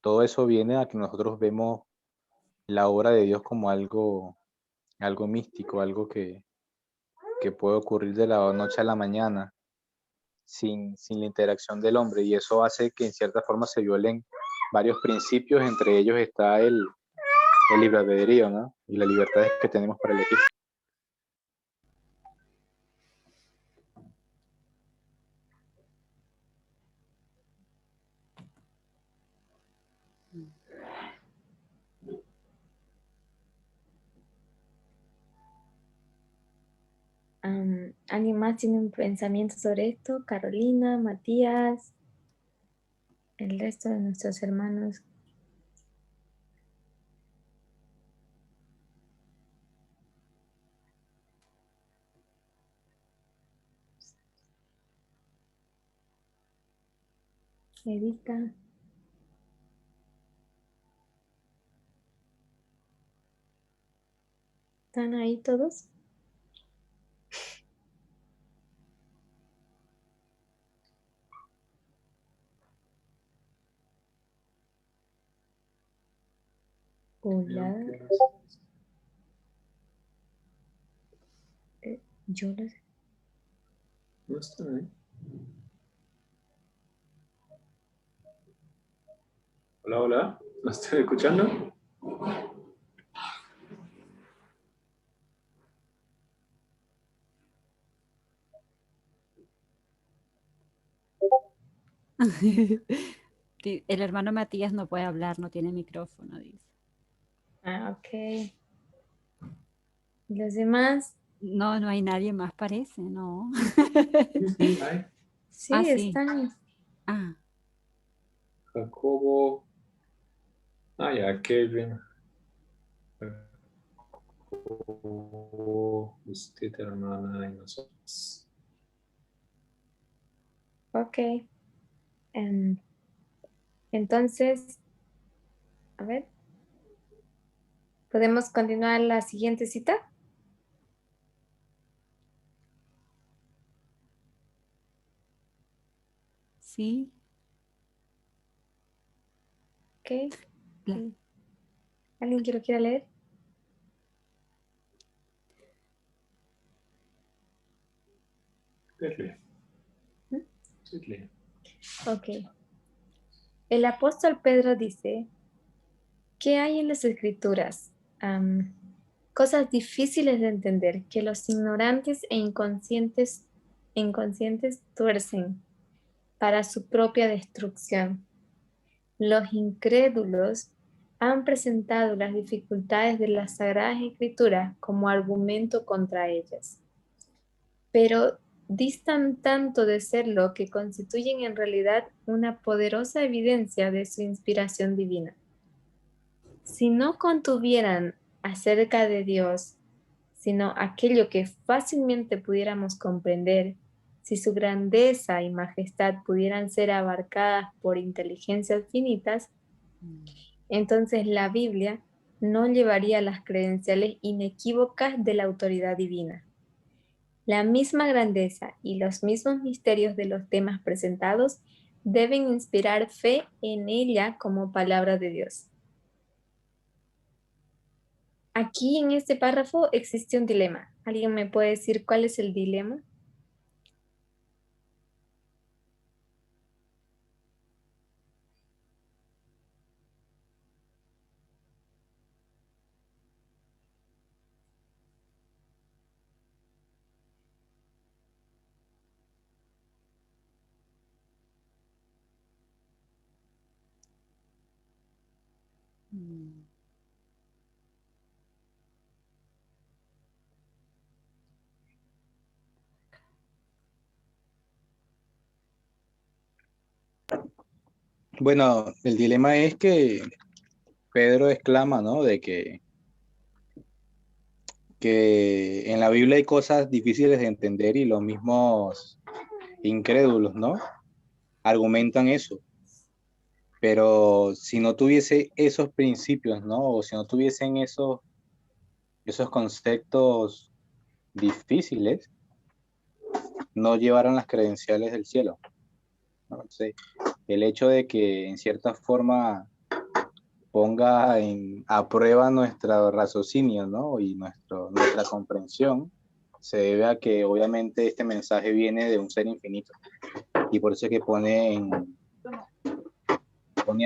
todo eso viene a que nosotros vemos la obra de Dios como algo místico, algo que puede ocurrir de la noche a la mañana sin la interacción del hombre, y eso hace que en cierta forma se violen varios principios, entre ellos está el libre albedrío, ¿no? Y las libertades que tenemos para elegir. ¿Alguien más tiene un pensamiento sobre esto? Carolina, Matías, el resto de nuestros hermanos. Erika. ¿Están ahí todos? Hola. Yo lo sé. No está ahí. Hola, hola. ¿Me estoy escuchando? El hermano Matías no puede hablar, no tiene micrófono, dice. Ah, ok. ¿Los demás? No, no hay nadie más, parece, ¿no? Sí, hay. Sí, Ah, sí. están. Ah, Jacobo. Ah, ya, Kevin. Jacobo, usted, hermana, y nosotros. Ok. Entonces, a ver. ¿Podemos continuar la siguiente cita? sí. Ok. La- ¿Alguien que lo quiera leer? Dele. ¿Mm? Dele. Ok. El apóstol Pedro dice, ¿qué hay en las escrituras? Cosas difíciles de entender que los ignorantes e inconscientes tuercen para su propia destrucción. Los incrédulos han presentado las dificultades de las Sagradas Escrituras como argumento contra ellas, pero distan tanto de serlo que constituyen en realidad una poderosa evidencia de su inspiración divina. Si no contuvieran acerca de Dios, sino aquello que fácilmente pudiéramos comprender, Si su grandeza y majestad pudieran ser abarcadas por inteligencias finitas, entonces la Biblia no llevaría las credenciales inequívocas de la autoridad divina. La misma grandeza y los mismos misterios de los temas presentados deben inspirar fe en ella como palabra de Dios. Aquí en este párrafo existe un dilema. ¿Alguien me puede decir cuál es el dilema? Bueno, el dilema es que Pedro exclama, ¿no? De que en la Biblia hay cosas difíciles de entender y los mismos incrédulos, ¿no? Argumentan eso. Pero si no tuviese esos principios, ¿no? O si no tuviesen esos conceptos difíciles, no llevaran las credenciales del cielo, ¿no? Entonces, el hecho de que en cierta forma ponga a prueba nuestro raciocinio, ¿no? Y nuestra comprensión, se debe a que obviamente este mensaje viene de un ser infinito. Y por eso es que pone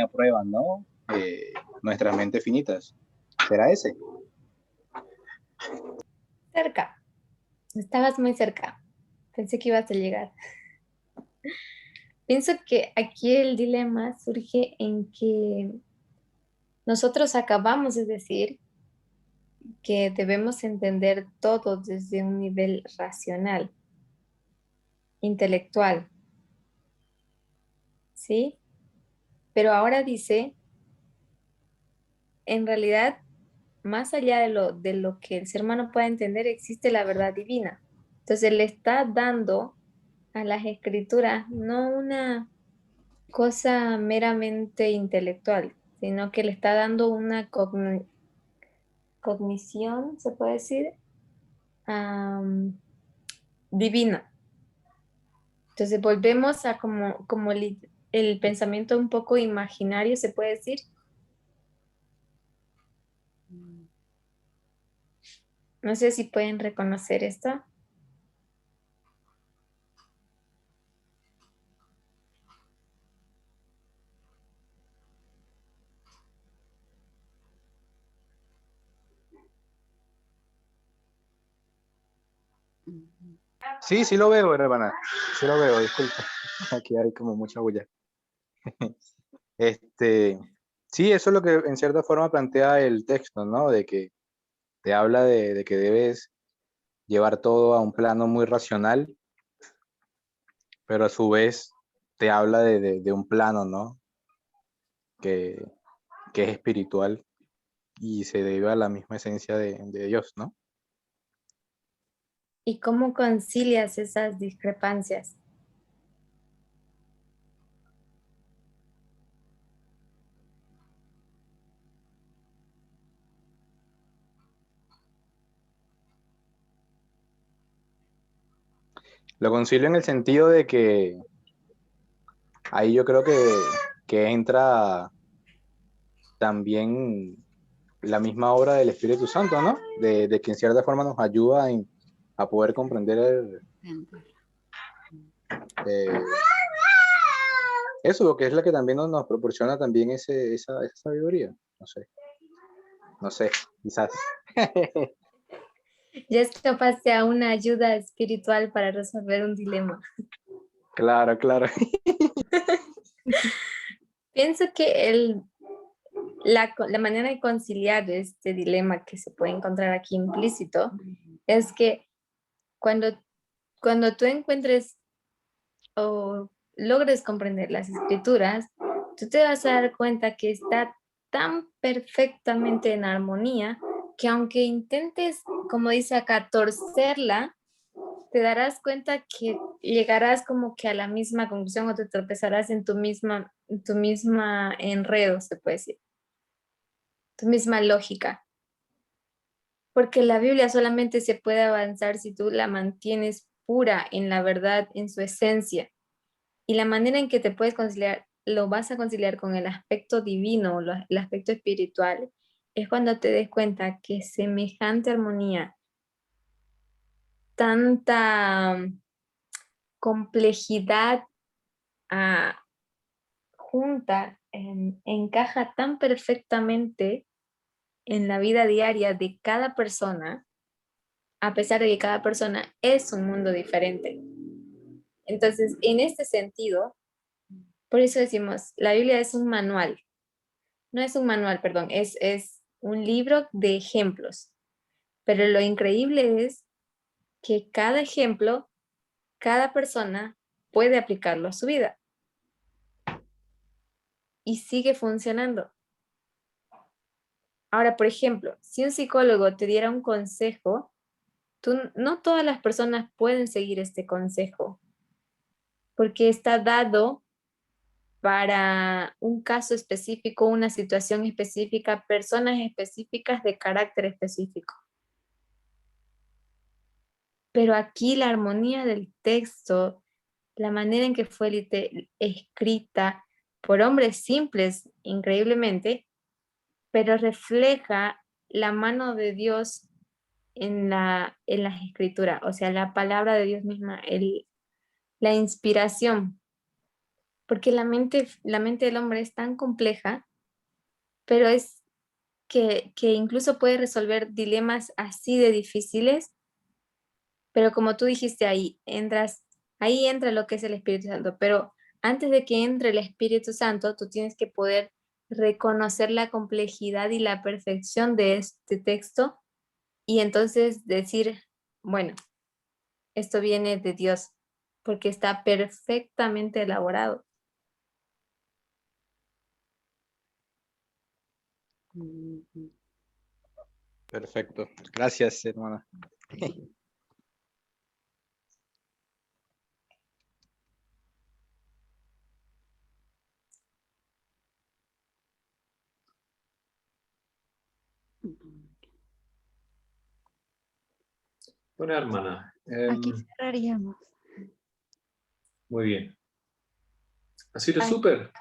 a prueba, ¿no? Nuestras mentes finitas. ¿Será ese? Cerca. Estabas muy cerca. Pensé que ibas a llegar. Pienso que aquí el dilema surge en que nosotros acabamos de decir que debemos entender todo desde un nivel racional, intelectual, ¿sí? Pero ahora dice, en realidad, más allá de lo que el ser humano pueda entender, existe la verdad divina. Entonces le está dando a las escrituras no una cosa meramente intelectual, sino que le está dando una cognición, se puede decir, divina. Entonces volvemos a como el pensamiento un poco imaginario, se puede decir. No sé si pueden reconocer esto. Sí, sí lo veo, hermana. Sí lo veo, disculpa. Aquí hay como mucha bulla. Sí, eso es lo que en cierta forma plantea el texto, ¿no? De que te habla de que debes llevar todo a un plano muy racional, pero a su vez te habla de un plano, ¿no? Que, que es espiritual y se debe a la misma esencia de Dios, ¿no? ¿Y cómo concilias esas discrepancias? Lo concilio en el sentido de que ahí yo creo que entra también la misma obra del Espíritu Santo, ¿no? De que en cierta forma nos ayuda a poder comprender eso, lo que es la que también nos proporciona también esa sabiduría. No sé, quizás. Ya es capaz de una ayuda espiritual para resolver un dilema. Claro, claro. Pienso que la manera de conciliar este dilema que se puede encontrar aquí implícito es que cuando tú encuentres o logres comprender las escrituras, tú te vas a dar cuenta que está tan perfectamente en armonía que aunque intentes, como dice acá, torcerla, te darás cuenta que llegarás como que a la misma conclusión o te tropezarás en tu misma enredo, se puede decir, tu misma lógica. Porque la Biblia solamente se puede avanzar si tú la mantienes pura en la verdad, en su esencia. Y la manera en que te puedes conciliar, lo vas a conciliar con el aspecto divino, el aspecto espiritual, es cuando te des cuenta que semejante armonía, tanta complejidad junta, encaja tan perfectamente en la vida diaria de cada persona, a pesar de que cada persona es un mundo diferente. Entonces, en este sentido, por eso decimos, la Biblia es un manual. No es un manual, perdón, es un libro de ejemplos. Pero lo increíble es que cada ejemplo, cada persona puede aplicarlo a su vida. Y sigue funcionando. Ahora, por ejemplo, si un psicólogo te diera un consejo, no todas las personas pueden seguir este consejo, porque está dado para un caso específico, una situación específica, personas específicas de carácter específico. Pero aquí la armonía del texto, la manera en que fue escrita por hombres simples, increíblemente, pero refleja la mano de Dios en las escrituras, o sea, la palabra de Dios misma, la inspiración, porque la mente del hombre es tan compleja, pero es que incluso puede resolver dilemas así de difíciles, pero como tú dijiste ahí entra lo que es el Espíritu Santo, pero antes de que entre el Espíritu Santo, tú tienes que poder reconocer la complejidad y la perfección de este texto y entonces decir, bueno, esto viene de Dios, porque está perfectamente elaborado. Perfecto. Gracias, hermana. Bueno, hermana. Aquí cerraríamos. Muy bien. Ha sido Ay. súper.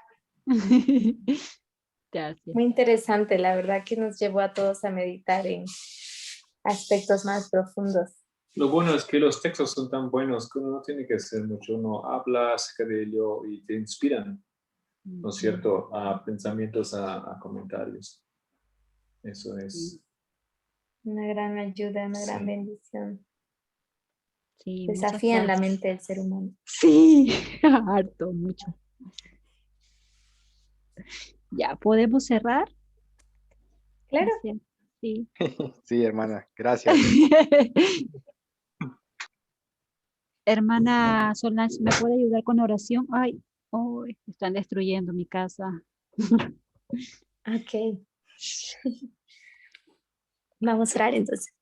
Gracias. Muy interesante, la verdad que nos llevó a todos a meditar en aspectos más profundos. Lo bueno es que los textos son tan buenos que uno no tiene que hacer mucho. Uno habla acerca de ello y te inspiran, ¿no es cierto? A pensamientos, a comentarios. Eso es. Una gran ayuda, una gran Sí. bendición. Sí, muchas Desafían la gracias. mente del ser humano. Sí, harto, mucho. Ya, ¿podemos cerrar? Claro. Sí. Sí, hermana. Gracias. Hermana Solange, ¿me puede ayudar con oración? Ay, están destruyendo mi casa. Ok. Vamos a orar entonces.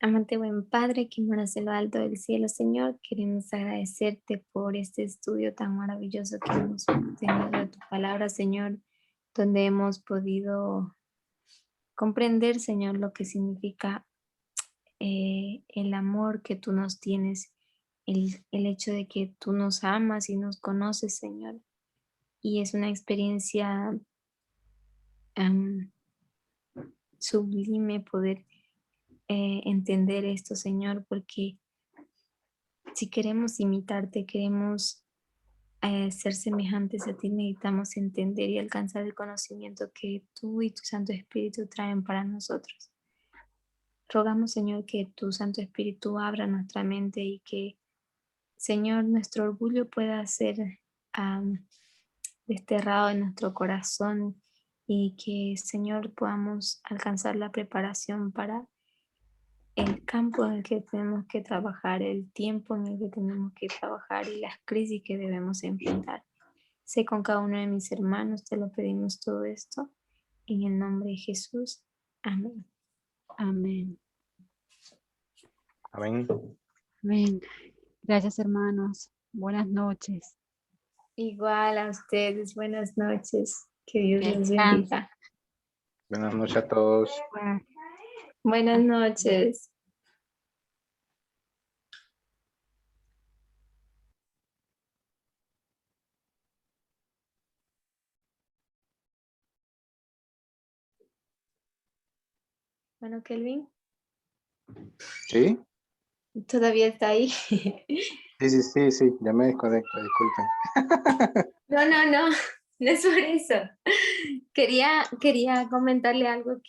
Amante buen Padre, que moras en lo alto del cielo, Señor, queremos agradecerte por este estudio tan maravilloso que hemos tenido de tu palabra, Señor, donde hemos podido comprender, Señor, lo que significa el amor que tú nos tienes, el hecho de que tú nos amas y nos conoces, Señor. Y es una experiencia sublime poder entender esto, Señor, porque si queremos imitarte, queremos ser semejantes a ti, necesitamos entender y alcanzar el conocimiento que tú y tu Santo Espíritu traen para nosotros. Rogamos, Señor, que tu Santo Espíritu abra nuestra mente y que, Señor, nuestro orgullo pueda ser desterrado en nuestro corazón y que, Señor, podamos alcanzar la preparación para el campo en el que tenemos que trabajar, el tiempo en el que tenemos que trabajar y las crisis que debemos enfrentar. Sé con cada uno de mis hermanos, te lo pedimos todo esto en el nombre de Jesús. Amén. Amén. Amén. Amén. Gracias, hermanos. Buenas noches. Igual a ustedes, buenas noches. Que Dios los Descansen. bendiga. Buenas noches a todos. Buenas noches. Bueno, Kelvin, ¿Sí? ¿todavía está ahí? Sí, ya me desconecto, disculpen. No, no es por eso. Quería comentarle algo